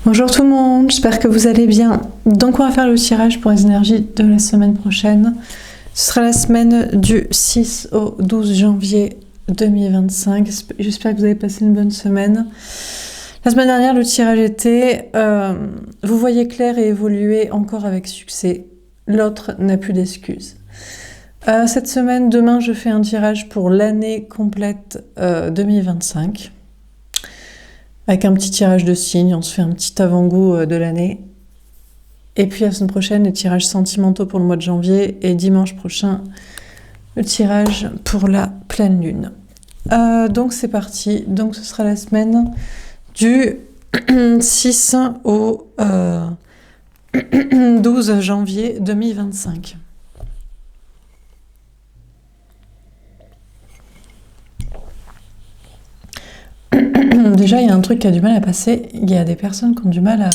Bonjour tout le monde, j'espère que vous allez bien. Donc on va faire le tirage pour les énergies de la semaine prochaine. Ce sera la semaine du 6 au 12 janvier 2025. J'espère que vous avez passé une bonne semaine. La semaine dernière, le tirage était vous voyez clair et évoluez encore avec succès. L'autre n'a plus d'excuses. Cette semaine, demain, je fais un tirage pour l'année complète 2025. Avec un petit tirage de signes, on se fait un petit avant-goût de l'année. Et puis la semaine prochaine, les tirages sentimentaux pour le mois de janvier. Et dimanche prochain, le tirage pour la pleine lune. Donc c'est parti. Donc ce sera la semaine du 6 au 12 janvier 2025. Déjà, il y a un truc qui a du mal à passer. Il y a des personnes qui ont du mal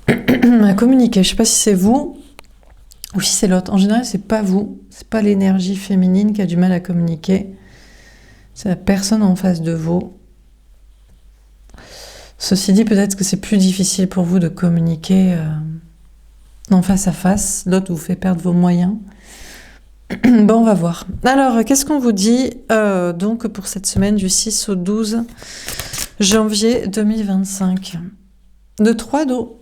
à communiquer. Je ne sais pas si c'est vous ou si c'est l'autre. En général, c'est pas vous. C'est pas l'énergie féminine qui a du mal à communiquer. C'est la personne en face de vous. Ceci dit, peut-être que c'est plus difficile pour vous de communiquer en face à face. L'autre vous fait perdre vos moyens. Bon, on va voir. Alors, qu'est-ce qu'on vous dit donc pour cette semaine du 6 au 12 janvier 2025 ? De 3 d'eau,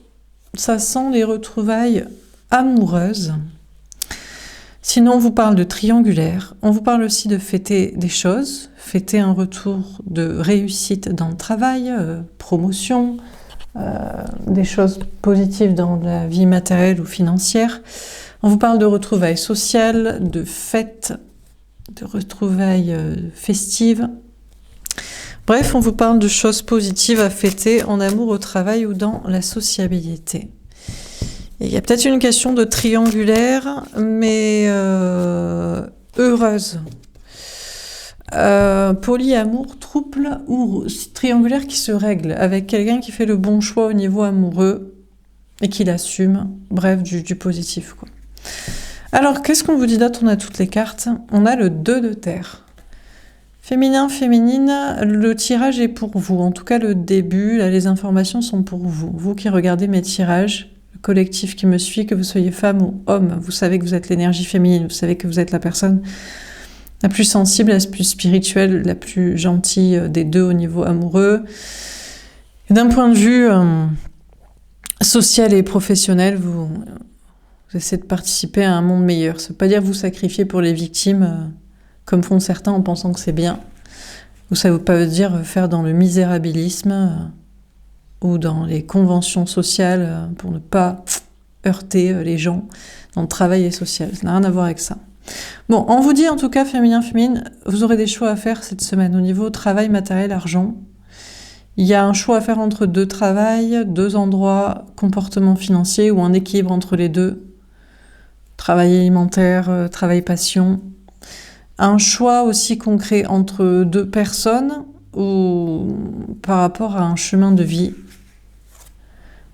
ça sent les retrouvailles amoureuses. Sinon, on vous parle de triangulaire. On vous parle aussi de fêter des choses, fêter un retour de réussite dans le travail, promotion, des choses positives dans la vie matérielle ou financière. On vous parle de retrouvailles sociales, de fêtes, de retrouvailles festives. Bref, on vous parle de choses positives à fêter en amour, au travail ou dans la sociabilité. Et il y a peut-être une question de triangulaire, mais heureuse. Polyamour, trouble ou triangulaire qui se règle, avec quelqu'un qui fait le bon choix au niveau amoureux et qui l'assume. Bref, du positif, quoi. Alors, qu'est-ce qu'on vous dit d'autre ? On a toutes les cartes. On a le 2 de terre. Féminin, féminine, le tirage est pour vous. En tout cas, le début, là, les informations sont pour vous. Vous qui regardez mes tirages, le collectif qui me suit, que vous soyez femme ou homme, vous savez que vous êtes l'énergie féminine, vous savez que vous êtes la personne la plus sensible, la plus spirituelle, la plus gentille des deux au niveau amoureux. Et d'un point de vue social et professionnel, vous essayez de participer à un monde meilleur. Ça ne veut pas dire vous sacrifier pour les victimes, comme font certains en pensant que c'est bien. Ou ça ne veut pas dire faire dans le misérabilisme ou dans les conventions sociales pour ne pas heurter les gens dans le travail et social. Ça n'a rien à voir avec ça. Bon, on vous dit en tout cas, féminin, féminine, vous aurez des choix à faire cette semaine au niveau travail, matériel, argent. Il y a un choix à faire entre 2 travails, 2 endroits, comportement financier ou un équilibre entre les deux. Travail alimentaire, travail passion. Un choix aussi concret entre 2 personnes ou par rapport à un chemin de vie.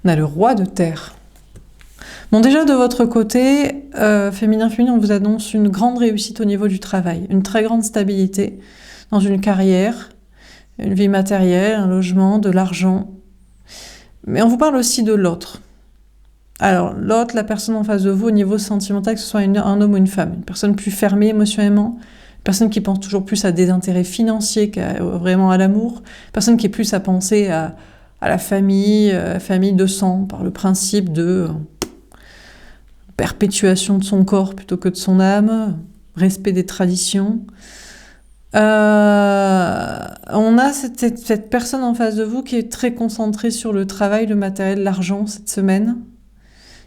On a le roi de terre. Bon, déjà de votre côté, féminin, on vous annonce une grande réussite au niveau du travail, une très grande stabilité dans une carrière, une vie matérielle, un logement, de l'argent. Mais on vous parle aussi de l'autre. Alors, l'autre, la personne en face de vous, au niveau sentimental, que ce soit un homme ou une femme, une personne plus fermée émotionnellement, une personne qui pense toujours plus à des intérêts financiers qu'à vraiment à l'amour, une personne qui est plus à penser à la famille de sang, par le principe de perpétuation de son corps plutôt que de son âme, respect des traditions. On a cette personne en face de vous qui est très concentrée sur le travail, le matériel, l'argent cette semaine,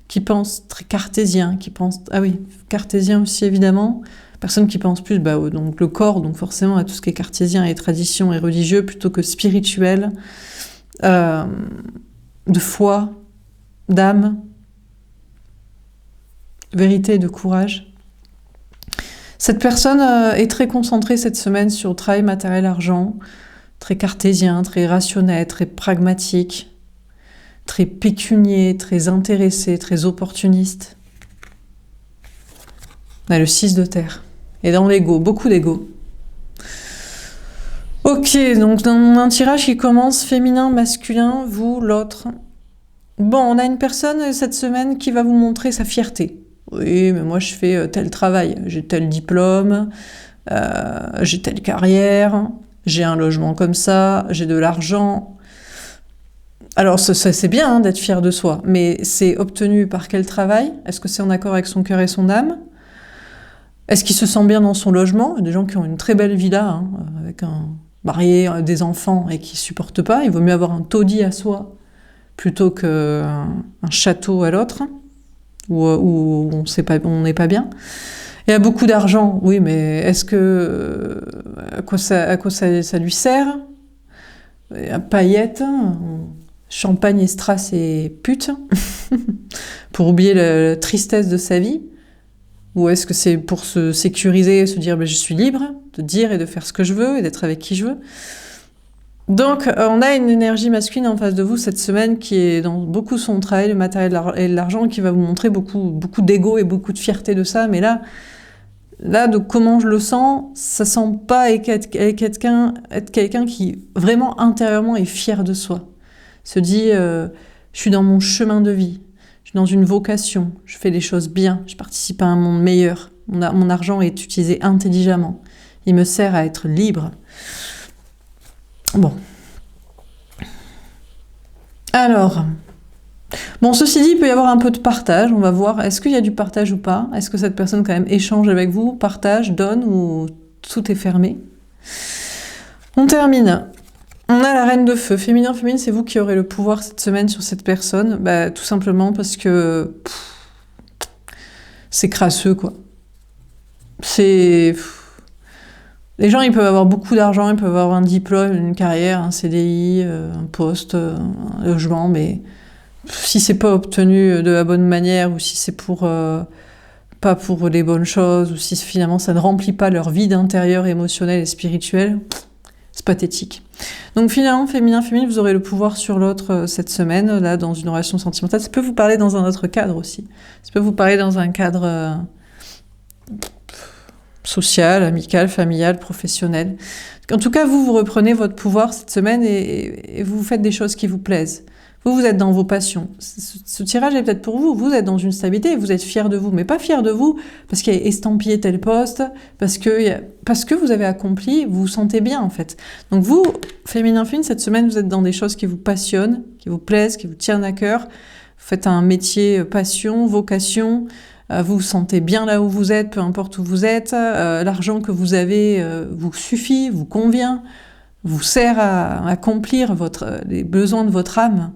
qui pense très cartésien, qui pense... Ah oui, cartésien aussi évidemment. Personne qui pense plus donc le corps, donc forcément à tout ce qui est cartésien et tradition et religieux, plutôt que spirituel, de foi, d'âme, vérité et de courage. Cette personne est très concentrée cette semaine sur le travail, matériel, argent, très cartésien, très rationnel, très pragmatique, très pécunier, très intéressé, très opportuniste. On a le 6 de terre. Et dans l'ego, beaucoup d'ego. Ok, donc dans un tirage qui commence féminin, masculin, vous, l'autre. Bon, on a une personne cette semaine qui va vous montrer sa fierté. Oui, mais moi je fais tel travail, j'ai tel diplôme, j'ai telle carrière, j'ai un logement comme ça, j'ai de l'argent. Alors c'est bien hein, d'être fier de soi, mais c'est obtenu par quel travail? Est-ce que c'est en accord avec son cœur et son âme? Est-ce qu'il se sent bien dans son logement? Il y a des gens qui ont une très belle villa, hein, avec un marié, des enfants, et qui supportent pas. Il vaut mieux avoir un taudis à soi plutôt qu'un château à l'autre, où on n'est pas bien. Il y a beaucoup d'argent, oui, mais est-ce que à quoi ça lui sert? Paillettes, champagne et strass et pute, pour oublier la tristesse de sa vie? Ou est-ce que c'est pour se sécuriser, se dire je suis libre de dire et de faire ce que je veux et d'être avec qui je veux? Donc on a une énergie masculine en face de vous cette semaine qui est dans beaucoup son travail, le matériel et l'argent, qui va vous montrer beaucoup d'ego et beaucoup de fierté de ça. Mais là, de comment je le sens, ça sent pas être quelqu'un qui vraiment intérieurement est fier de soi. Se dit je suis dans mon chemin de vie. Je suis dans une vocation, je fais des choses bien, je participe à un monde meilleur. Mon argent est utilisé intelligemment. Il me sert à être libre. Bon. Alors. Bon, ceci dit, il peut y avoir un peu de partage. On va voir, est-ce qu'il y a du partage ou pas? Est-ce que cette personne quand même échange avec vous, partage, donne, ou tout est fermé? On termine. On a la reine de feu. Féminin, c'est vous qui aurez le pouvoir cette semaine sur cette personne. Bah, tout simplement parce que c'est crasseux, quoi. C'est... Les gens, ils peuvent avoir beaucoup d'argent, ils peuvent avoir un diplôme, une carrière, un CDI, un poste, un logement, mais si c'est pas obtenu de la bonne manière, ou si c'est pas pour les bonnes choses, ou si finalement ça ne remplit pas leur vide intérieur, émotionnel et spirituel, c'est pathétique. Donc finalement, féminin, vous aurez le pouvoir sur l'autre cette semaine, là, dans une relation sentimentale. Ça peut vous parler dans un autre cadre aussi. Ça peut vous parler dans un cadre social, amical, familial, professionnel. En tout cas, vous reprenez votre pouvoir cette semaine et vous faites des choses qui vous plaisent. Vous êtes dans vos passions. Ce tirage est peut-être pour vous. Vous êtes dans une stabilité, vous êtes fier de vous, mais pas fier de vous parce qu'il y a estampillé tel poste, parce que vous avez accompli, vous vous sentez bien en fait. Donc vous, féminin, cette semaine, vous êtes dans des choses qui vous passionnent, qui vous plaisent, qui vous tiennent à cœur. Vous faites un métier passion, vocation. Vous vous sentez bien là où vous êtes, peu importe où vous êtes. L'argent que vous avez vous suffit, vous convient, vous sert à accomplir les besoins de votre âme.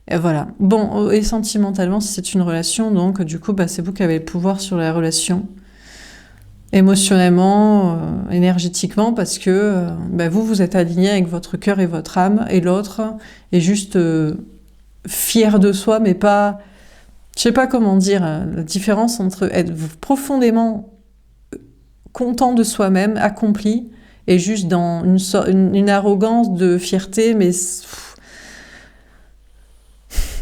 Et voilà. Bon, et sentimentalement, si c'est une relation, donc du coup, c'est vous qui avez le pouvoir sur la relation. Émotionnellement, énergétiquement, parce que vous êtes aligné avec votre cœur et votre âme, et l'autre est juste fier de soi, mais pas... Je sais pas comment dire, la différence entre être profondément content de soi-même, accompli, et juste dans une arrogance de fierté, mais...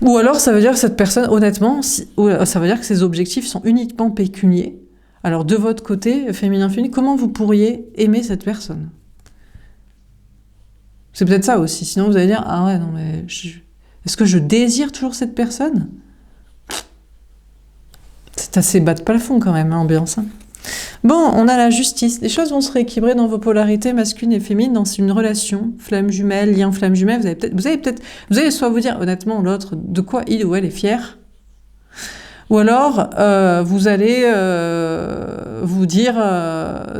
Ou alors ça veut dire que cette personne, honnêtement, ça veut dire que ses objectifs sont uniquement pécuniers. Alors de votre côté, féminin, comment vous pourriez aimer cette personne? C'est peut-être ça aussi, sinon vous allez dire, ah ouais, non mais... Est-ce que je désire toujours cette personne? C'est assez bas de plafond quand même, ambiance. Hein. Bon, on a la justice. Les choses vont se rééquilibrer dans vos polarités masculines et féminines dans une relation, flamme jumelle, lien flamme jumelle. Vous allez soit vous dire honnêtement l'autre de quoi il ou elle est fier, ou alors vous allez vous dire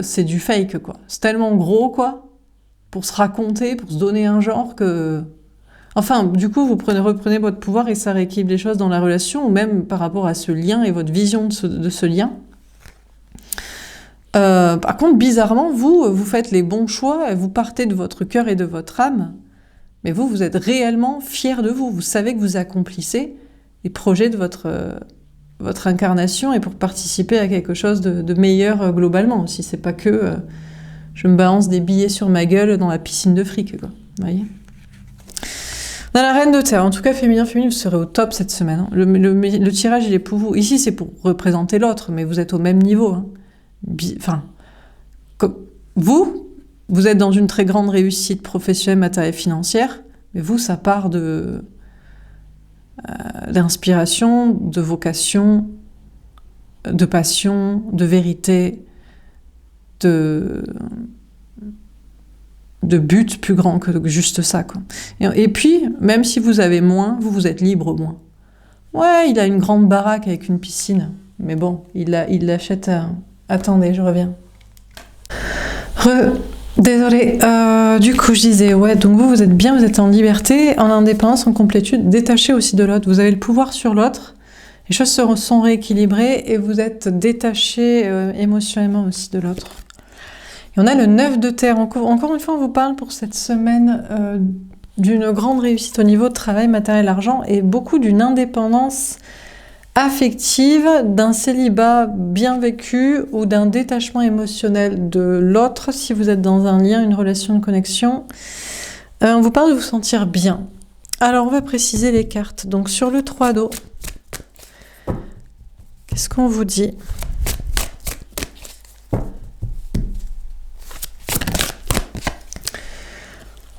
c'est du fake quoi. C'est tellement gros quoi, pour se raconter, pour se donner un genre que... Enfin, du coup, vous reprenez votre pouvoir et ça rééquilibre les choses dans la relation, ou même par rapport à ce lien et votre vision de ce lien. Par contre, bizarrement, vous faites les bons choix, vous partez de votre cœur et de votre âme, mais vous êtes réellement fier de vous. Vous savez que vous accomplissez les projets de votre incarnation et pour participer à quelque chose de meilleur globalement aussi. C'est pas que je me balance des billets sur ma gueule dans la piscine de fric, quoi. Vous voyez ? On a la reine de terre. En tout cas, féminin, vous serez au top cette semaine. Hein. Le tirage, il est pour vous. Ici, c'est pour représenter l'autre, mais vous êtes au même niveau. Hein. Enfin, vous, vous êtes dans une très grande réussite professionnelle, matérielle, financière, mais vous, ça part d'inspiration, de vocation, de passion, de vérité, de but plus grand que juste ça, quoi. Et puis, même si vous avez moins, vous êtes libre au moins. Ouais, il a une grande baraque avec une piscine, mais bon, il l'achète... Attendez, je reviens. Désolée, du coup je disais, ouais, donc vous êtes bien, vous êtes en liberté, en indépendance, en complétude, détaché aussi de l'autre. Vous avez le pouvoir sur l'autre, les choses sont rééquilibrées et vous êtes détaché émotionnellement aussi de l'autre. Et on a le 9 de terre. Encore une fois, on vous parle pour cette semaine d'une grande réussite au niveau de travail, matériel, argent et beaucoup d'une indépendance affective, d'un célibat bien vécu ou d'un détachement émotionnel de l'autre si vous êtes dans un lien, une relation de connexion. On vous parle de vous sentir bien. Alors on va préciser les cartes. Donc sur le 3 d'eau, qu'est-ce qu'on vous dit ?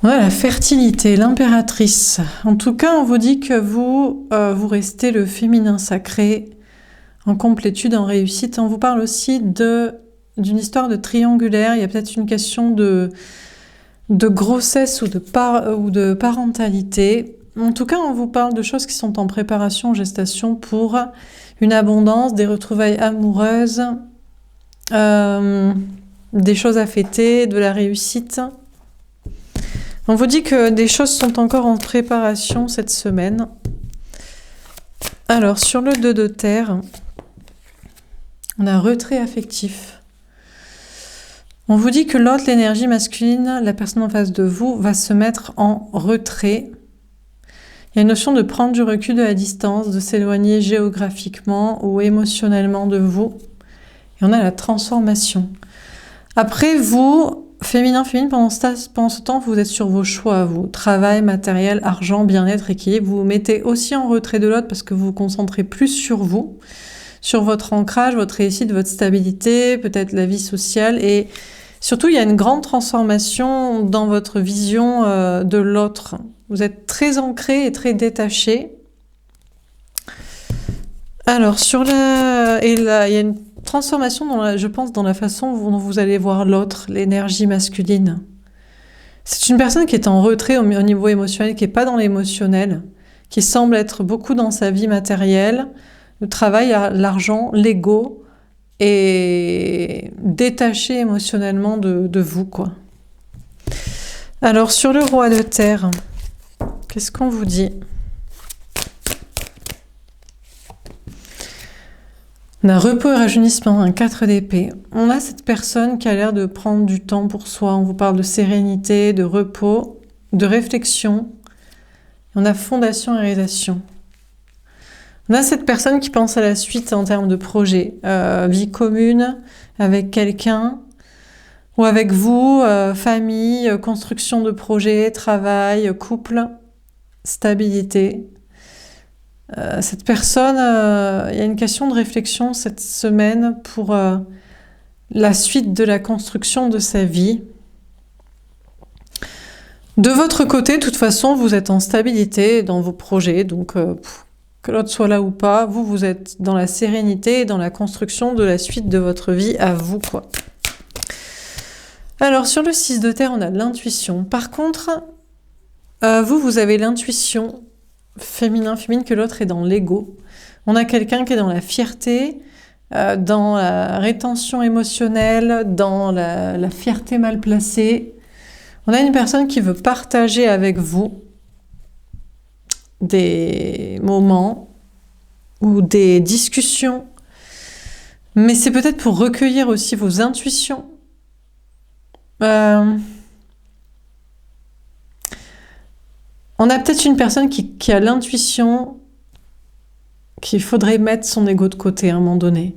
On a la fertilité, l'impératrice. En tout cas, on vous dit que vous restez le féminin sacré en complétude, en réussite. On vous parle aussi d'une histoire de triangulaire. Il y a peut-être une question de grossesse ou de parentalité. En tout cas, on vous parle de choses qui sont en préparation, en gestation pour une abondance, des retrouvailles amoureuses, des choses à fêter, de la réussite. On vous dit que des choses sont encore en préparation cette semaine. Alors, sur le 2 de terre, on a retrait affectif. On vous dit que l'autre, l'énergie masculine, la personne en face de vous, va se mettre en retrait. Il y a une notion de prendre du recul, de la distance, de s'éloigner géographiquement ou émotionnellement de vous. Et on a la transformation. Après, vous... Féminin, pendant ce temps, vous êtes sur vos choix, vous. Travail, matériel, argent, bien-être, équilibre. Vous vous mettez aussi en retrait de l'autre parce que vous vous concentrez plus sur vous, sur votre ancrage, votre réussite, votre stabilité, peut-être la vie sociale. Et surtout, il y a une grande transformation dans votre vision de l'autre. Vous êtes très ancré et très détaché. Alors, il y a une transformation, je pense, dans la façon dont vous allez voir l'autre, l'énergie masculine. C'est une personne qui est en retrait au niveau émotionnel, qui n'est pas dans l'émotionnel, qui semble être beaucoup dans sa vie matérielle, le travail, l'argent, l'ego, et détaché émotionnellement de vous, quoi. Alors, sur le roi de terre, qu'est-ce qu'on vous dit ? On a repos et rajeunissement, un 4 d'épée. On a cette personne qui a l'air de prendre du temps pour soi. On vous parle de sérénité, de repos, de réflexion. On a fondation et réalisation. On a cette personne qui pense à la suite en termes de projet. Vie commune, avec quelqu'un, ou avec vous, famille, construction de projet, travail, couple, stabilité. Cette personne, il y a une question de réflexion cette semaine pour la suite de la construction de sa vie. De votre côté, de toute façon, vous êtes en stabilité dans vos projets, donc que l'autre soit là ou pas, vous êtes dans la sérénité et dans la construction de la suite de votre vie à vous, quoi. Alors, sur le 6 de terre, on a l'intuition. Par contre, vous avez l'intuition féminin, que l'autre est dans l'ego. On a quelqu'un qui est dans la fierté, dans la rétention émotionnelle, dans la fierté mal placée. On a une personne qui veut partager avec vous des moments ou des discussions, mais c'est peut-être pour recueillir aussi vos intuitions. On a peut-être une personne qui a l'intuition qu'il faudrait mettre son ego de côté à un moment donné,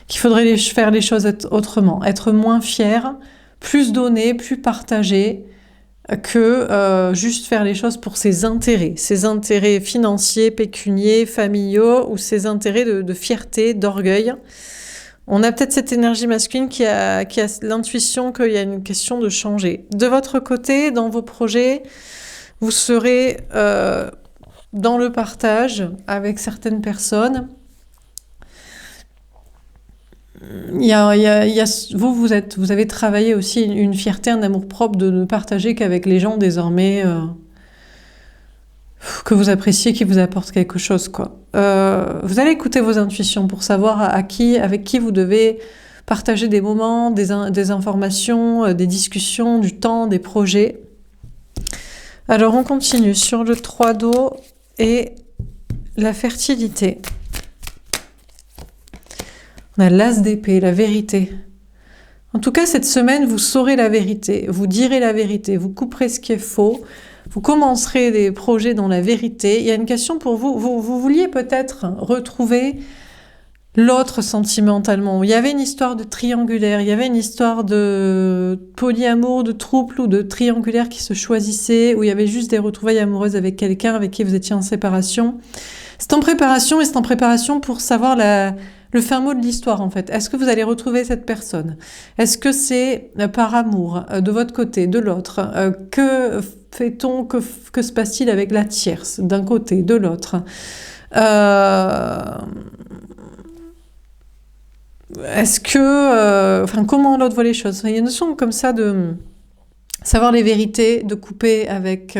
qu'il faudrait faire les choses autrement, être moins fier, plus donner, plus partager, que juste faire les choses pour ses intérêts financiers, pécuniers, familiaux, ou ses intérêts de fierté, d'orgueil. On a peut-être cette énergie masculine qui a l'intuition qu'il y a une question de changer. De votre côté, dans vos projets, vous serez dans le partage avec certaines personnes. Vous avez travaillé aussi une fierté, un amour-propre de ne partager qu'avec les gens désormais que vous appréciez, qui vous apportent quelque chose, quoi. Vous allez écouter vos intuitions pour savoir avec qui vous devez partager des moments, des informations, des discussions, du temps, des projets. Alors on continue sur le 3 d'eau et la fertilité. On a l'as d'épée, la vérité. En tout cas, cette semaine, vous saurez la vérité, vous direz la vérité, vous couperez ce qui est faux, vous commencerez des projets dans la vérité. Il y a une question pour vous. Vous vouliez peut-être retrouver l'autre sentimentalement. Il y avait une histoire de triangulaire, il y avait une histoire de polyamour, de trouble ou de triangulaire qui se choisissaient, où il y avait juste des retrouvailles amoureuses avec quelqu'un avec qui vous étiez en séparation. C'est en préparation et c'est en préparation pour savoir le fin mot de l'histoire, en fait. Est-ce que vous allez retrouver cette personne? Est-ce que c'est par amour de votre côté, de l'autre? Que fait-on? Que se passe-t-il avec la tierce, d'un côté, de l'autre? Est-ce que... comment l'autre voit les choses? Il y a une notion comme ça de savoir les vérités, de couper avec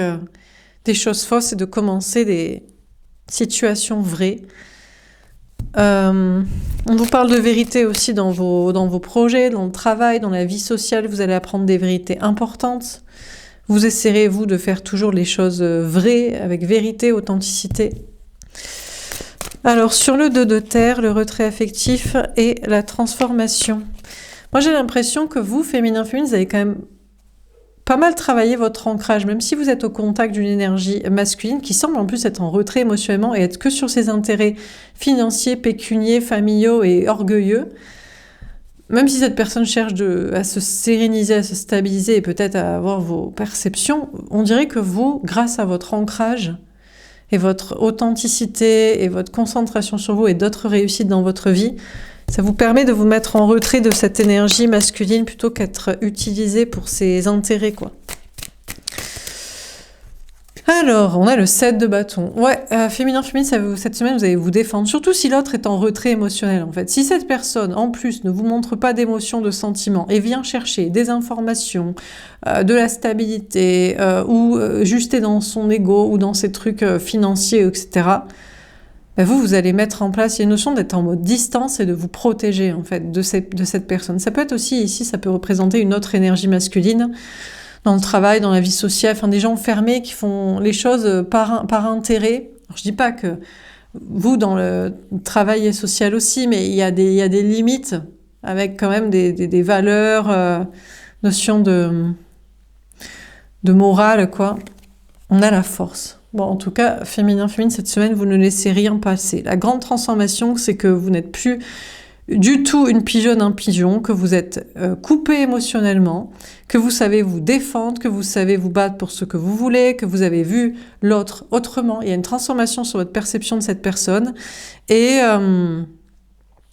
des choses fausses et de commencer des situations vraies. On vous parle de vérité aussi dans vos projets, dans le travail, dans la vie sociale. Vous allez apprendre des vérités importantes. Vous essaierez, vous, de faire toujours les choses vraies, avec vérité, authenticité. Alors, sur le 2 de terre, le retrait affectif et la transformation. Moi, j'ai l'impression que vous, féminin, vous avez quand même pas mal travaillé votre ancrage, même si vous êtes au contact d'une énergie masculine qui semble en plus être en retrait émotionnellement et être que sur ses intérêts financiers, pécuniers, familiaux et orgueilleux. Même si cette personne cherche à se séréniser, à se stabiliser et peut-être à avoir vos perceptions, on dirait que vous, grâce à votre ancrage et votre authenticité et votre concentration sur vous et d'autres réussites dans votre vie, ça vous permet de vous mettre en retrait de cette énergie masculine plutôt qu'être utilisée pour ses intérêts, quoi. Alors, on a le 7 de bâton. Ouais, féminin, cette semaine, vous allez vous défendre. Surtout si l'autre est en retrait émotionnel, en fait. Si cette personne, en plus, ne vous montre pas d'émotion, de sentiment, et vient chercher des informations, de la stabilité, ou juste est dans son ego, ou dans ses trucs financiers, etc., vous allez mettre en place, il y a une notion d'être en mode distance et de vous protéger, en fait, de cette personne. Ça peut être aussi, ici, ça peut représenter une autre énergie masculine, dans le travail, dans la vie sociale, des gens fermés qui font les choses par intérêt. Alors, je dis pas que vous, dans le travail social aussi, mais il y a des limites avec quand même des valeurs, notion de morale, quoi. On a la force. Bon, en tout cas, féminin, cette semaine, vous ne laissez rien passer. La grande transformation, c'est que vous n'êtes plus du tout une pigeonne, un pigeon, que vous êtes coupé émotionnellement, que vous savez vous défendre, que vous savez vous battre pour ce que vous voulez, que vous avez vu l'autre autrement. Il y a une transformation sur votre perception de cette personne. Et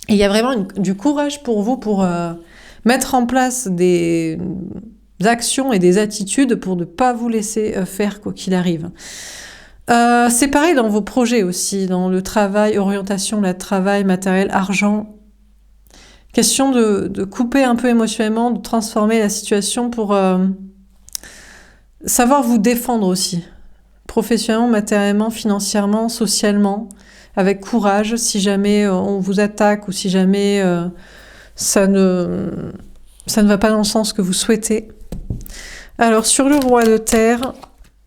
il y a vraiment du courage pour vous pour mettre en place des actions et des attitudes pour ne pas vous laisser faire quoi qu'il arrive. C'est pareil dans vos projets aussi, dans le travail, orientation, le travail, matériel, argent. Question de couper un peu émotionnellement, de transformer la situation pour savoir vous défendre aussi. Professionnellement, matériellement, financièrement, socialement, avec courage, si jamais on vous attaque ou si jamais ça ne va pas dans le sens que vous souhaitez. Alors, sur le roi de terre,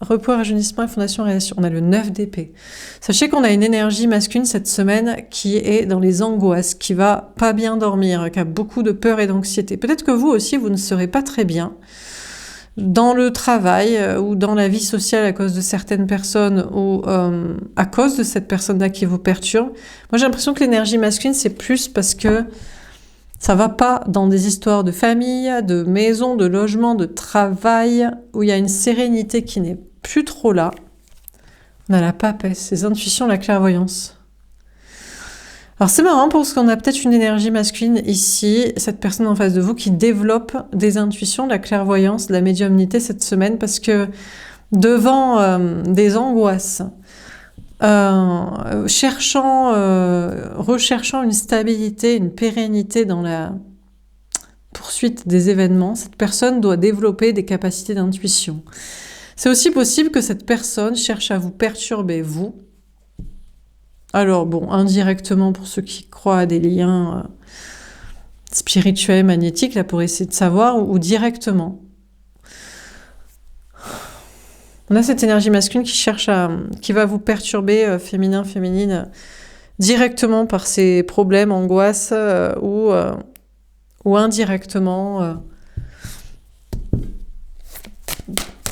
repos, rajeunissement et fondation relation, on a le 9 d'épée. Sachez qu'on a une énergie masculine cette semaine qui est dans les angoisses, qui va pas bien dormir, qui a beaucoup de peur et d'anxiété. Peut-être que vous aussi, vous ne serez pas très bien dans le travail ou dans la vie sociale à cause de certaines personnes ou à cause de cette personne-là qui vous perturbe. Moi, j'ai l'impression que l'énergie masculine, c'est plus parce que ça va pas dans des histoires de famille, de maison, de logement, de travail, où il y a une sérénité qui n'est plus trop là. On a la papesse, les intuitions, la clairvoyance. Alors c'est marrant parce qu'on a peut-être une énergie masculine ici, cette personne en face de vous qui développe des intuitions, de la clairvoyance, de la médiumnité cette semaine, parce que devant des angoisses, recherchant une stabilité, une pérennité dans la poursuite des événements, cette personne doit développer des capacités d'intuition. C'est aussi possible que cette personne cherche à vous perturber, vous. Alors bon, indirectement pour ceux qui croient à des liens spirituels, magnétiques, là pour essayer de savoir, ou directement. On a cette énergie masculine qui va vous perturber, féminin, féminine, directement par ces problèmes, angoisses, ou indirectement.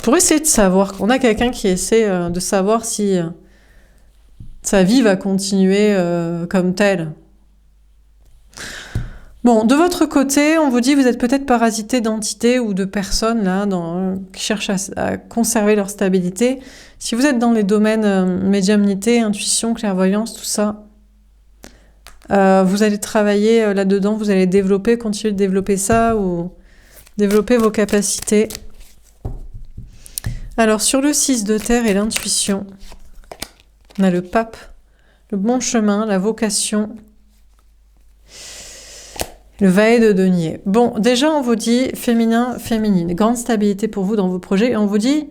Pour essayer de savoir, on a quelqu'un qui essaie de savoir si sa vie va continuer comme telle. Bon, de votre côté, on vous dit que vous êtes peut-être parasité d'entités ou de personnes là, qui cherchent à conserver leur stabilité. Si vous êtes dans les domaines médiumnité, intuition, clairvoyance, tout ça, vous allez travailler là-dedans, vous allez continuer de développer ça ou développer vos capacités. Alors, sur le 6 de terre et l'intuition, on a le pape, le bon chemin, la vocation, le valet de denier. Bon, déjà, on vous dit féminin, féminine, grande stabilité pour vous dans vos projets. Et on vous dit...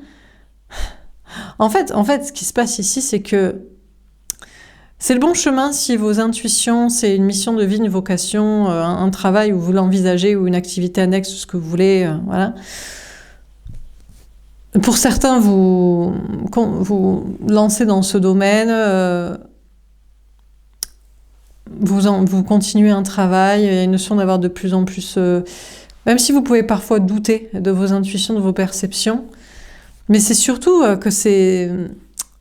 En fait, ce qui se passe ici, c'est que c'est le bon chemin si vos intuitions, c'est une mission de vie, une vocation, un travail où vous l'envisagez, ou une activité annexe, ce que vous voulez, voilà. Pour certains, vous lancez dans ce domaine, vous continuez un travail, il y a une notion d'avoir de plus en plus... même si vous pouvez parfois douter de vos intuitions, de vos perceptions, mais c'est surtout que c'est...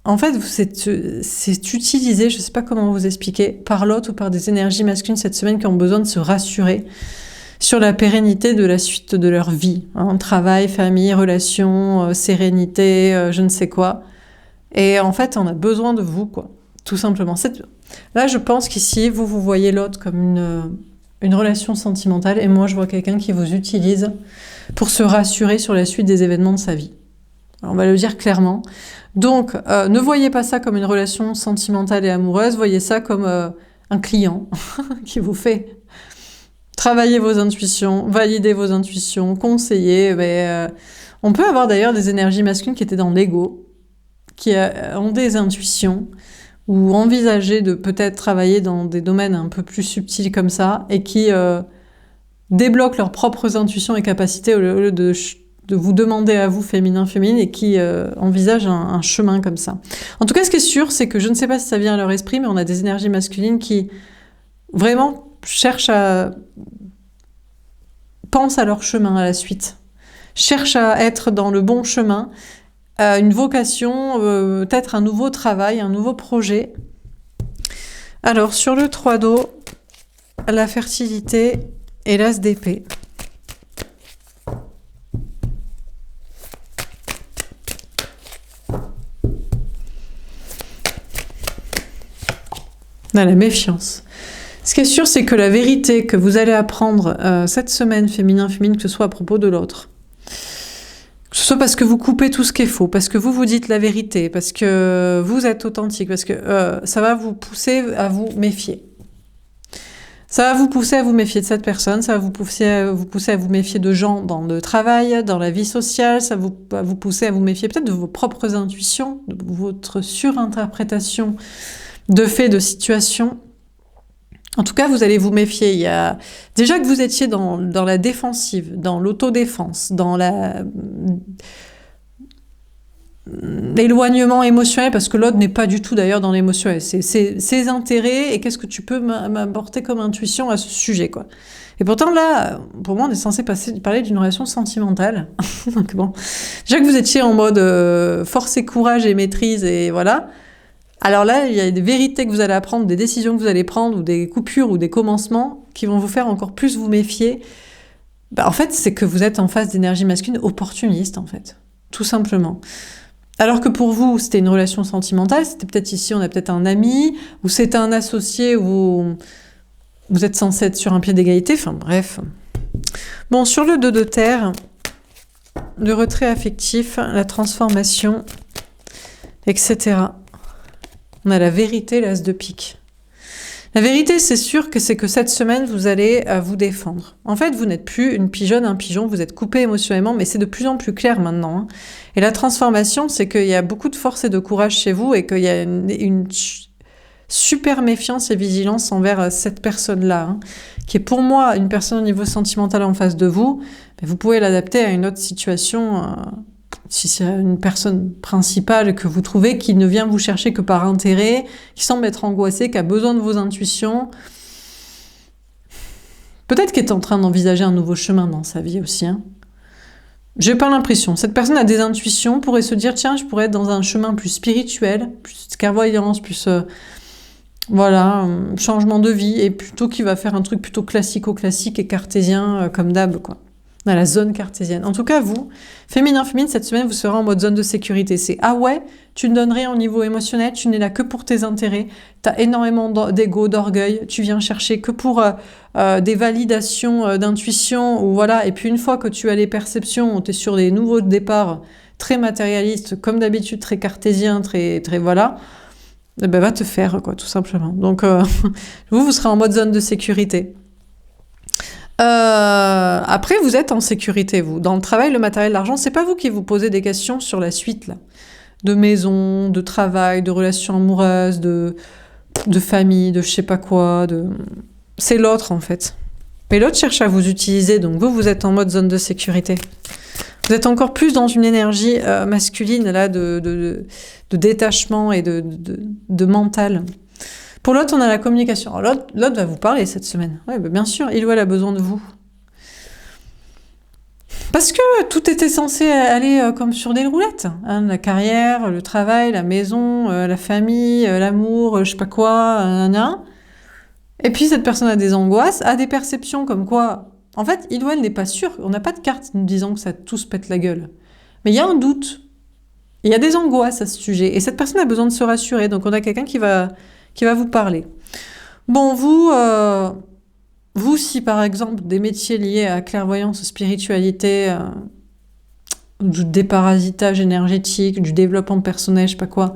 En fait, c'est utilisé, je ne sais pas comment vous expliquer, par l'autre ou par des énergies masculines cette semaine qui ont besoin de se rassurer sur la pérennité de la suite de leur vie. Hein, travail, famille, relations, sérénité, je ne sais quoi. Et en fait, on a besoin de vous, quoi. Tout simplement. Là, je pense qu'ici, vous voyez l'autre comme une relation sentimentale, et moi, je vois quelqu'un qui vous utilise pour se rassurer sur la suite des événements de sa vie. Alors, on va le dire clairement. Donc, ne voyez pas ça comme une relation sentimentale et amoureuse, voyez ça comme un client qui vous fait travailler vos intuitions, valider vos intuitions, conseiller. Mais, on peut avoir d'ailleurs des énergies masculines qui étaient dans l'ego, qui ont des intuitions, ou envisager de peut-être travailler dans des domaines un peu plus subtils comme ça, et qui débloquent leurs propres intuitions et capacités au lieu de vous demander à vous, féminin, féminine, et qui envisagent un chemin comme ça. En tout cas, ce qui est sûr, c'est que je ne sais pas si ça vient à leur esprit, mais on a des énergies masculines qui vraiment pensent à leur chemin à la suite, cherchent à être dans le bon chemin, une vocation, peut-être un nouveau travail, un nouveau projet. Alors, sur le 3 d'eau, la fertilité et l'as d'épée. On a la méfiance. Ce qui est sûr, c'est que la vérité que vous allez apprendre cette semaine, féminin, féminine, que ce soit à propos de l'autre, que ce soit parce que vous coupez tout ce qui est faux, parce que vous dites la vérité, parce que vous êtes authentique, parce que ça va vous pousser à vous méfier. Ça va vous pousser à vous méfier de cette personne, ça va vous pousser à vous méfier de gens dans le travail, dans la vie sociale, ça va vous pousser à vous méfier peut-être de vos propres intuitions, de votre surinterprétation de faits, de situations. En tout cas, vous allez vous méfier. Il y a... Déjà que vous étiez dans la défensive, dans l'autodéfense, dans l'éloignement émotionnel, parce que l'autre n'est pas du tout d'ailleurs dans l'émotionnel. C'est ses intérêts et qu'est-ce que tu peux m'apporter comme intuition à ce sujet, quoi. Et pourtant là, pour moi, on est censé parler d'une relation sentimentale. Donc bon, déjà que vous étiez en mode force et courage et maîtrise et voilà. Alors là, il y a des vérités que vous allez apprendre, des décisions que vous allez prendre, ou des coupures, ou des commencements, qui vont vous faire encore plus vous méfier. En fait, c'est que vous êtes en face d'énergie masculine opportuniste, en fait. Tout simplement. Alors que pour vous, c'était une relation sentimentale, c'était peut-être ici, on a peut-être un ami, ou c'est un associé, ou vous êtes censé être sur un pied d'égalité, enfin bref. Bon, sur le 2 de terre, le retrait affectif, la transformation, etc. On a la vérité, l'as de pique. La vérité, c'est sûr que c'est que cette semaine, vous allez vous défendre. En fait, vous n'êtes plus une pigeonne, un pigeon, vous êtes coupé émotionnellement, mais c'est de plus en plus clair maintenant. Hein. Et la transformation, c'est qu'il y a beaucoup de force et de courage chez vous et qu'il y a une super méfiance et vigilance envers cette personne-là, hein, qui est pour moi une personne au niveau sentimental en face de vous, mais vous pouvez l'adapter à une autre situation. Si c'est une personne principale que vous trouvez qui ne vient vous chercher que par intérêt, qui semble être angoissée, qui a besoin de vos intuitions, peut-être qu'elle est en train d'envisager un nouveau chemin dans sa vie aussi. Hein. J'ai pas l'impression. Cette personne a des intuitions, pourrait se dire tiens, je pourrais être dans un chemin plus spirituel, plus clairvoyance, plus voilà, changement de vie, et plutôt qu'il va faire un truc plutôt classico-classique et cartésien comme d'hab, quoi. Dans la zone cartésienne. En tout cas, vous, féminin, cette semaine, vous serez en mode zone de sécurité. C'est ah ouais, tu ne donnes rien au niveau émotionnel, tu n'es là que pour tes intérêts, tu as énormément d'ego, d'orgueil, tu viens chercher que pour des validations d'intuition, ou voilà, et puis une fois que tu as les perceptions, tu es sur des nouveaux départs très matérialistes, comme d'habitude, très cartésiens, très voilà, eh ben va te faire, quoi, tout simplement. Donc, vous serez en mode zone de sécurité. Après, vous êtes en sécurité, vous. Dans le travail, le matériel, l'argent, c'est pas vous qui vous posez des questions sur la suite, là. De maison, de travail, de relations amoureuses, de famille, de je sais pas quoi, c'est l'autre, en fait. Mais l'autre cherche à vous utiliser, donc vous êtes en mode zone de sécurité. Vous êtes encore plus dans une énergie masculine, là, de détachement et de mental. Pour l'autre, on a la communication. L'autre va vous parler cette semaine. Oui, bien sûr, il ou elle a besoin de vous. Parce que tout était censé aller comme sur des roulettes. Hein, la carrière, le travail, la maison, la famille, l'amour, je sais pas quoi, Et puis cette personne a des angoisses, a des perceptions comme quoi... En fait, il ou elle n'est pas sûr. On n'a pas de carte nous disant que ça tous pète la gueule. Mais il y a un doute. Il y a des angoisses à ce sujet. Et cette personne a besoin de se rassurer. Donc on a quelqu'un qui va vous parler. Bon, vous, si par exemple des métiers liés à clairvoyance, spiritualité, du déparasitage énergétique, du développement personnel, je sais pas quoi,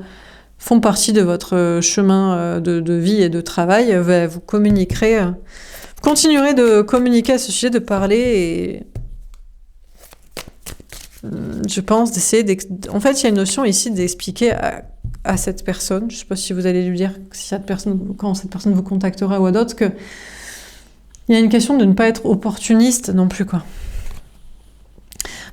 font partie de votre chemin de vie et de travail, vous communiquerez, vous continuerez de communiquer à ce sujet, de parler et je pense d'essayer En fait, il y a une notion ici d'expliquer à cette personne, je ne sais pas si vous allez lui dire quand cette personne vous contactera ou à d'autres, qu'il y a une question de ne pas être opportuniste non plus, quoi.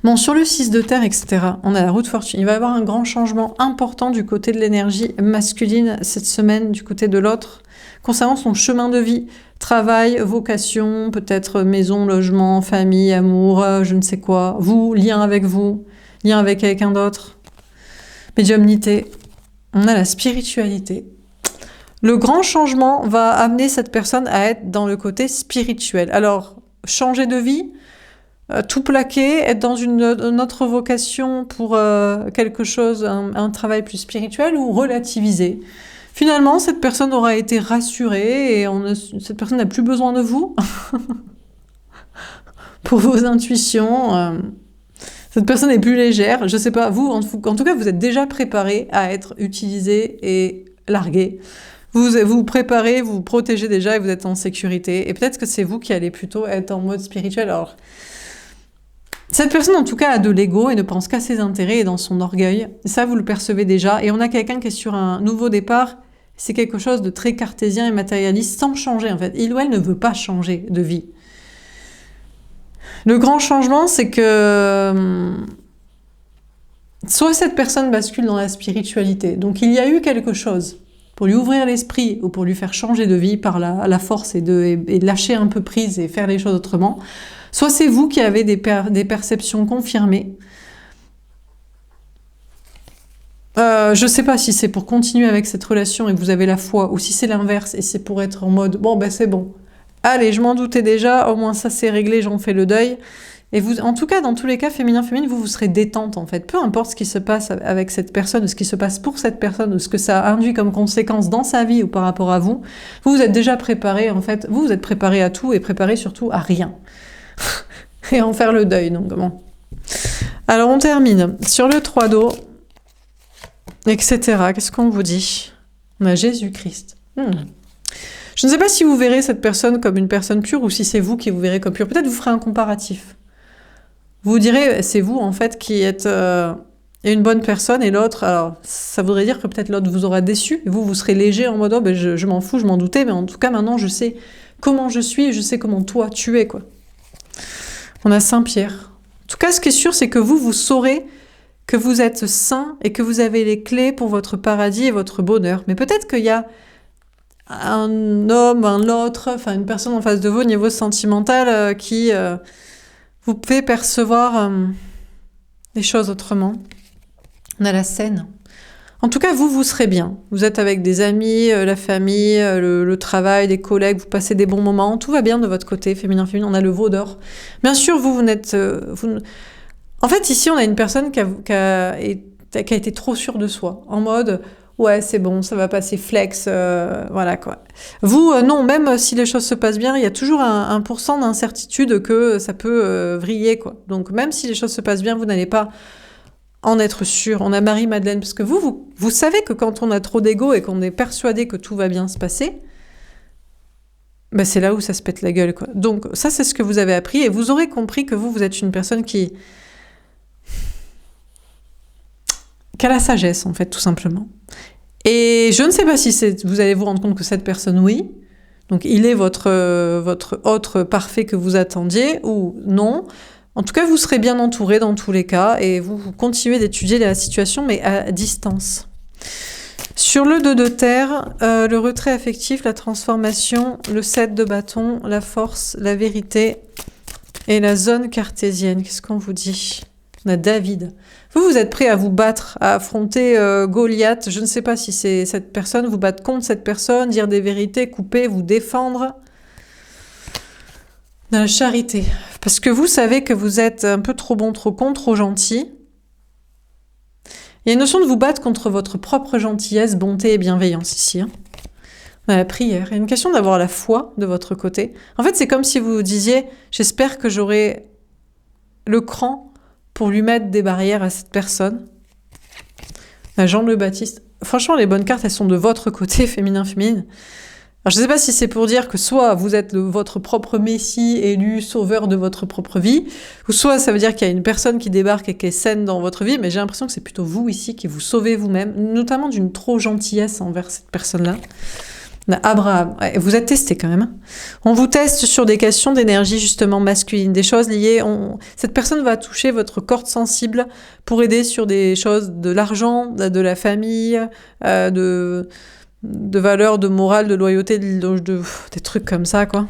Bon, sur le 6 de terre, etc., on a la roue de fortune. Il va y avoir un grand changement important du côté de l'énergie masculine cette semaine, du côté de l'autre, concernant son chemin de vie, travail, vocation, peut-être maison, logement, famille, amour, je ne sais quoi, vous, lien avec quelqu'un d'autre, médiumnité. On a la spiritualité. Le grand changement va amener cette personne à être dans le côté spirituel. Alors, changer de vie, tout plaquer, être dans une autre vocation pour quelque chose, un travail plus spirituel, ou relativiser. Finalement, cette personne aura été rassurée et cette personne n'a plus besoin de vous pour vos intuitions. Cette personne est plus légère. Je sais pas, vous, en tout cas, vous êtes déjà préparé à être utilisé et largué. Vous vous préparez, vous vous protégez déjà et vous êtes en sécurité. Et peut-être que c'est vous qui allez plutôt être en mode spirituel. Alors, cette personne, en tout cas, a de l'ego et ne pense qu'à ses intérêts et dans son orgueil. Ça, vous le percevez déjà. Et on a quelqu'un qui est sur un nouveau départ. C'est quelque chose de très cartésien et matérialiste, sans changer, en fait. Il ou elle ne veut pas changer de vie. Le grand changement, c'est que soit cette personne bascule dans la spiritualité. Donc, il y a eu quelque chose pour lui ouvrir l'esprit ou pour lui faire changer de vie par la force et lâcher un peu prise et faire les choses autrement. Soit c'est vous qui avez des perceptions confirmées. Je ne sais pas si c'est pour continuer avec cette relation et que vous avez la foi, ou si c'est l'inverse et c'est pour être en mode « bon, ben c'est bon. Allez, je m'en doutais déjà, au moins ça c'est réglé, j'en fais le deuil. Et vous, en tout cas, dans tous les cas, féminin, féminine, vous serez détente, en fait. Peu importe ce qui se passe avec cette personne, ou ce qui se passe pour cette personne, ou ce que ça induit comme conséquence dans sa vie ou par rapport à vous, vous êtes déjà préparé, en fait. Vous êtes préparé à tout et préparé surtout à rien. Et en faire le deuil, donc bon. Alors, on termine sur le 3 d'eau, etc. Qu'est-ce qu'on vous dit? On a Jésus-Christ. Je ne sais pas si vous verrez cette personne comme une personne pure ou si c'est vous qui vous verrez comme pure. Peut-être vous ferez un comparatif. Vous direz, c'est vous en fait qui êtes une bonne personne et l'autre, alors ça voudrait dire que peut-être l'autre vous aura déçu et vous serez léger en mode oh, ben je m'en fous, je m'en doutais, mais en tout cas maintenant je sais comment je suis et je sais comment toi tu es quoi. On a Saint-Pierre. En tout cas ce qui est sûr c'est que vous saurez que vous êtes saint et que vous avez les clés pour votre paradis et votre bonheur. Mais peut-être qu'il y a un homme, un autre, enfin une personne en face de vous au niveau sentimental qui vous pouvez percevoir les choses autrement. On a la Seine. En tout cas, vous serez bien. Vous êtes avec des amis, la famille, le travail, des collègues, vous passez des bons moments. Tout va bien de votre côté, féminin, féminin. On a le veau d'or. Bien sûr, vous n'êtes... En fait, ici, on a une personne qui a été trop sûre de soi. En mode... Ouais, c'est bon, ça va passer flex, voilà quoi. Vous, non, même si les choses se passent bien, il y a toujours un pourcent d'incertitude que ça peut vriller, quoi. Donc même si les choses se passent bien, vous n'allez pas en être sûr. On a Marie-Madeleine, parce que vous savez que quand on a trop d'ego et qu'on est persuadé que tout va bien se passer, ben c'est là où ça se pète la gueule, quoi. Donc ça, c'est ce que vous avez appris, et vous aurez compris que vous êtes une personne qui a la sagesse, en fait, tout simplement. Et je ne sais pas si vous allez vous rendre compte que cette personne, oui, donc il est votre autre parfait que vous attendiez, ou non. En tout cas, vous serez bien entouré dans tous les cas, et vous continuez d'étudier la situation, mais à distance. Sur le 2 de terre, le retrait affectif, la transformation, le 7 de bâton, la force, la vérité, et la zone cartésienne. Qu'est-ce qu'on vous dit ? On a David. Vous êtes prêt à vous battre, à affronter Goliath. Je ne sais pas si c'est cette personne, vous battre contre cette personne, dire des vérités, couper, vous défendre. Dans la charité. Parce que vous savez que vous êtes un peu trop bon, trop con, trop gentil. Il y a une notion de vous battre contre votre propre gentillesse, bonté et bienveillance ici. On a la prière. Il y a une question d'avoir la foi de votre côté. En fait, c'est comme si vous disiez « J'espère que j'aurai le cran pour lui mettre des barrières à cette personne. » Jean le Baptiste. Franchement, les bonnes cartes, elles sont de votre côté, féminin, féminine. Alors, je ne sais pas si c'est pour dire que soit vous êtes votre propre messie, élu, sauveur de votre propre vie, ou soit ça veut dire qu'il y a une personne qui débarque et qui est saine dans votre vie, mais j'ai l'impression que c'est plutôt vous ici qui vous sauvez vous-même, notamment d'une trop gentillesse envers cette personne-là. Abraham, ouais, vous êtes testé quand même. On vous teste sur des questions d'énergie justement masculine, des choses liées. Cette personne va toucher votre corde sensible pour aider sur des choses de l'argent, de la famille, de valeurs, de morale, de loyauté, des trucs comme ça, quoi.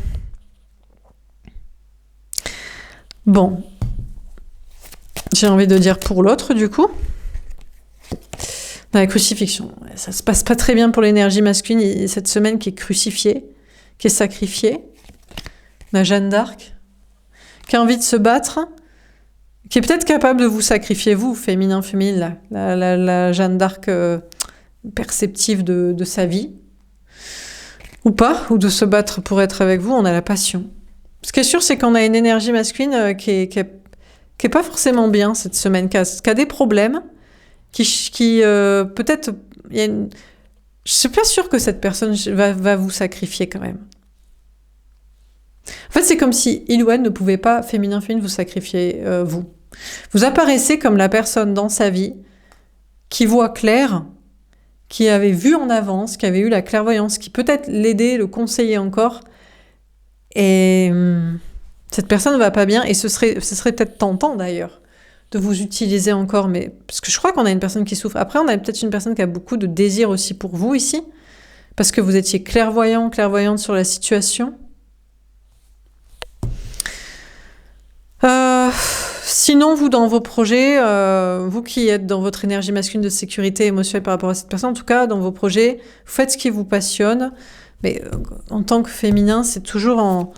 Bon, j'ai envie de dire pour l'autre du coup. Dans la crucifixion, ça se passe pas très bien pour l'énergie masculine cette semaine qui est crucifiée, qui est sacrifiée. La Jeanne d'Arc, qui a envie de se battre, qui est peut-être capable de vous sacrifier, vous, féminin, féminine, la Jeanne d'Arc perceptive de sa vie, ou pas, ou de se battre pour être avec vous. On a la passion. Ce qui est sûr, c'est qu'on a une énergie masculine qui est pas forcément bien cette semaine, qui a des problèmes, qui peut-être... Je suis pas sûre que cette personne va vous sacrifier quand même. En fait, c'est comme si il ou elle ne pouvait pas, féminin, féminine, vous sacrifier vous. Vous apparaissez comme la personne dans sa vie qui voit clair, qui avait vu en avance, qui avait eu la clairvoyance, qui peut-être l'aider, le conseiller encore. Et cette personne ne va pas bien, et ce serait peut-être tentant d'ailleurs de vous utiliser encore, mais parce que je crois qu'on a une personne qui souffre. Après, on a peut-être une personne qui a beaucoup de désir aussi pour vous ici, parce que vous étiez clairvoyante sur la situation. Sinon, vous, dans vos projets, vous qui êtes dans votre énergie masculine de sécurité émotionnelle par rapport à cette personne, en tout cas, dans vos projets, vous faites ce qui vous passionne, mais en tant que féminin, c'est toujours en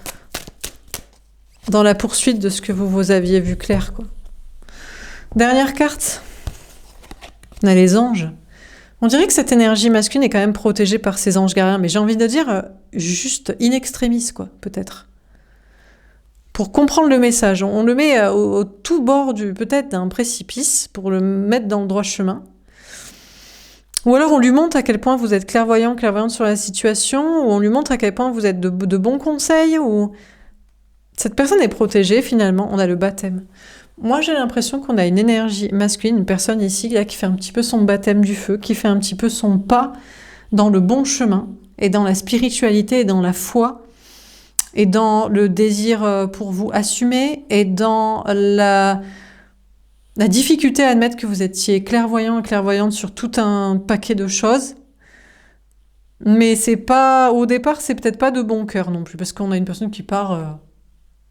dans la poursuite de ce que vous aviez vu clair, quoi. Dernière carte. On a les anges. On dirait que cette énergie masculine est quand même protégée par ces anges gardiens, mais j'ai envie de dire juste in extremis, quoi, peut-être. Pour comprendre le message, on le met au tout bord peut-être d'un précipice pour le mettre dans le droit chemin. Ou alors on lui montre à quel point vous êtes clairvoyant, clairvoyante sur la situation, ou on lui montre à quel point vous êtes de bons conseils, ou cette personne est protégée finalement. On a le baptême. Moi j'ai l'impression qu'on a une énergie masculine, une personne ici là, qui fait un petit peu son baptême du feu, qui fait un petit peu son pas dans le bon chemin, et dans la spiritualité, et dans la foi, et dans le désir pour vous assumer, et dans la difficulté à admettre que vous étiez clairvoyant et clairvoyante sur tout un paquet de choses. Mais c'est pas, au départ, c'est peut-être pas de bon cœur non plus, parce qu'on a une personne qui part,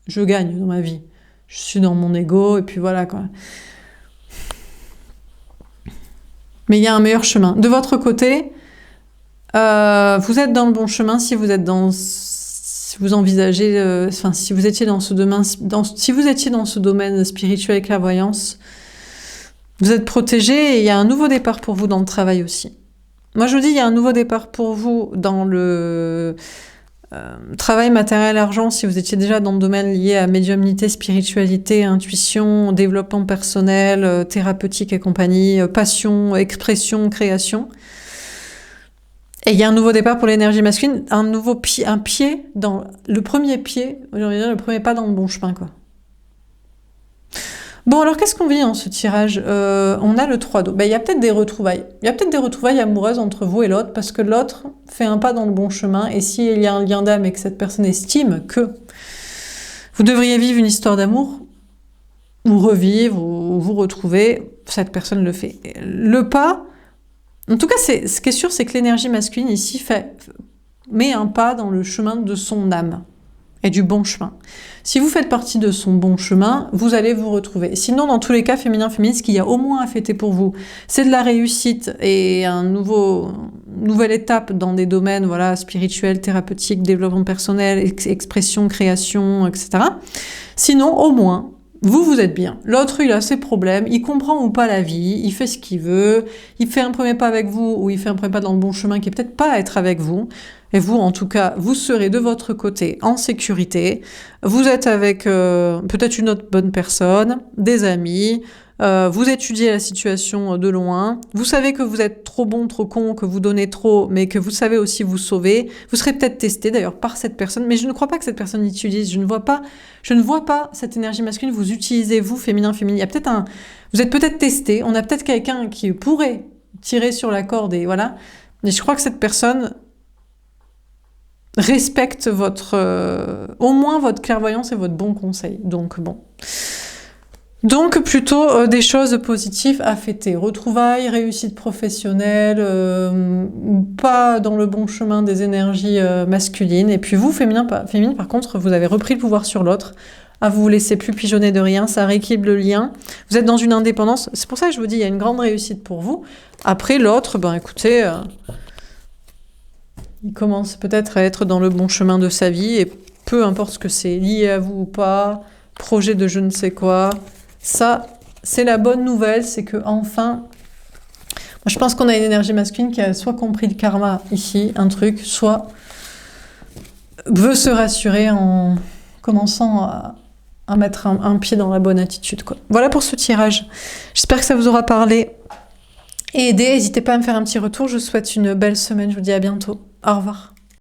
je gagne dans ma vie. Je suis dans mon ego, et puis voilà, quoi. Mais il y a un meilleur chemin. De votre côté, vous êtes dans le bon chemin si vous êtes si vous envisagez, si vous étiez dans ce domaine, si vous étiez dans ce domaine spirituel et clairvoyance, vous êtes protégé et il y a un nouveau départ pour vous dans le travail aussi. Moi, je vous dis, il y a un nouveau départ pour vous dans le travail, matériel, argent, si vous étiez déjà dans le domaine lié à médiumnité, spiritualité, intuition, développement personnel, thérapeutique et compagnie, passion, expression, création. Et il y a un nouveau départ pour l'énergie masculine, un pied dans le premier pied, j'ai envie de dire le premier pas dans le bon chemin, quoi. Bon, alors qu'est-ce qu'on vit en ce tirage? On a le 3 d'eau. Il y a peut-être des retrouvailles. Il y a peut-être des retrouvailles amoureuses entre vous et l'autre, parce que l'autre fait un pas dans le bon chemin, et s'il y a un lien d'âme et que cette personne estime que vous devriez vivre une histoire d'amour, ou revivre, ou vous retrouver, cette personne le fait. Le pas, en tout cas, ce qui est sûr, c'est que l'énergie masculine ici met un pas dans le chemin de son âme, et du bon chemin. Si vous faites partie de son bon chemin, vous allez vous retrouver. Sinon, dans tous les cas, féminin, féministe, ce qu'il y a au moins à fêter pour vous, c'est de la réussite et une nouvelle étape dans des domaines, voilà, spirituels, thérapeutiques, développement personnel, expression, création, etc. Sinon, au moins, vous êtes bien. L'autre, il a ses problèmes, il comprend ou pas la vie, il fait ce qu'il veut, il fait un premier pas avec vous ou il fait un premier pas dans le bon chemin qui est peut-être pas être avec vous. Et vous, en tout cas, vous serez de votre côté en sécurité. Vous êtes avec peut-être une autre bonne personne, des amis, vous étudiez la situation de loin, vous savez que vous êtes trop bon, trop con, que vous donnez trop, mais que vous savez aussi vous sauver. Vous serez peut-être testé d'ailleurs par cette personne, mais je ne crois pas que cette personne utilise, je ne vois pas cette énergie masculine, vous utilisez, vous, féminin, féminine. Il y a peut-être vous êtes peut-être testé, on a peut-être quelqu'un qui pourrait tirer sur la corde et voilà. Mais je crois que cette personne respecte au moins votre clairvoyance et votre bon conseil. Donc bon. Donc plutôt des choses positives à fêter. Retrouvailles, réussite professionnelle, pas dans le bon chemin des énergies masculines. Et puis vous, féminin, par contre, vous avez repris le pouvoir sur l'autre. Vous laissez plus pigeonner de rien, ça rééquilibre le lien. Vous êtes dans une indépendance. C'est pour ça que je vous dis, il y a une grande réussite pour vous. Après, l'autre, écoutez... il commence peut-être à être dans le bon chemin de sa vie, et peu importe ce que c'est, lié à vous ou pas, projet de je ne sais quoi, ça, c'est la bonne nouvelle, c'est que enfin, moi je pense qu'on a une énergie masculine qui a soit compris le karma ici, un truc, soit veut se rassurer en commençant à mettre un pied dans la bonne attitude, quoi. Voilà pour ce tirage. J'espère que ça vous aura parlé et aidé. N'hésitez pas à me faire un petit retour. Je vous souhaite une belle semaine. Je vous dis à bientôt. Au revoir.